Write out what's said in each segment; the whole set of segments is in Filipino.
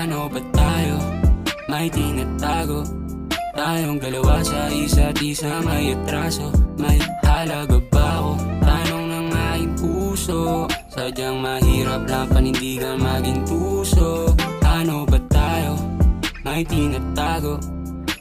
Ano ba tayo? May tinatago. Tayong dalawa sa isa't isa may atraso. May halaga ba ako? Tanong ng aking puso. Sadyang mahirap lang panindigan maging tuso. Ano ba tayo? May tinatago.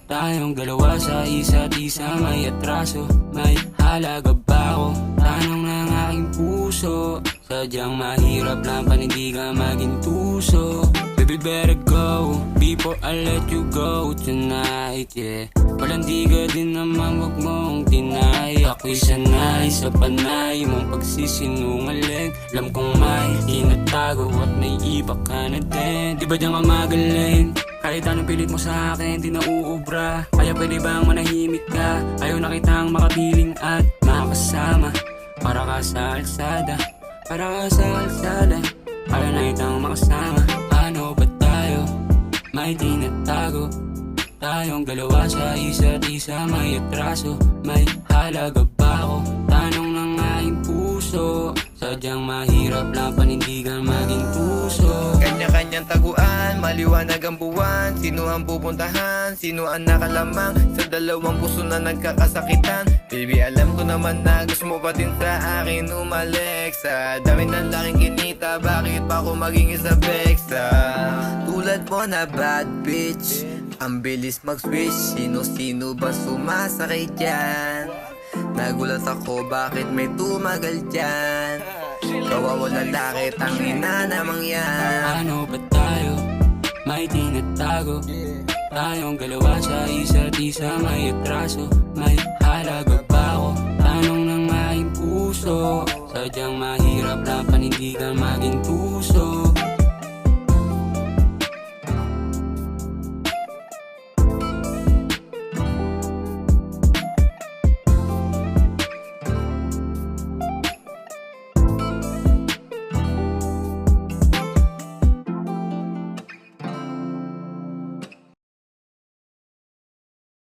Tayong dalawa sa isa't isa may atraso. May halaga ba ako? Tanong ng aking puso. Sadyang mahirap lang panindigan maging tuso. Baby better go before I let you go tonight, yeah. Palandiga din naman wag mong deny. Ako'y sanay sa panay mong pagsisinungaling. Alam kong may tinatago at may iba ka na din. Di ba diyan ka magaling? Kahit anong pilit mo sa akin, di nauubra. Kaya pwede bang manahimik ka? Ayaw na kitang makapiling at makasama. Para ka sa alsada, para ka sa alsada. Ayaw na kitang makasama. Ano ba tayo? May tinatago. Tayong dalawa sa isa't isa may atraso. May halaga ba ako? Tanong ng aking puso. Sadyang mahirap lang panindigan maging tuso. Kanya-kanyang taguan, maliwanag ang buwan. Sino ang pupuntahan? Sino ang nakalamang sa dalawang puso na nagkakasakitan? Baby, alam ko naman na gusto mo pa din sa akin umalik. Sa dami ng laking kinita, bakit pa ako maging isa beksa? Tulad mo na bad bitch, ang bilis mag-switch. Sino-sino ba sumasakay dyan? Nagulat ako bakit may tumagal dyan. Kawawang lalaki, tangina namang yan. Ano ba tayo? May tinatago. Tayong dalawa sa isa't isa may atraso. May halaga ba ako? Tanong ng aking puso. Sadyang mahirap lang panindigan maging tuso.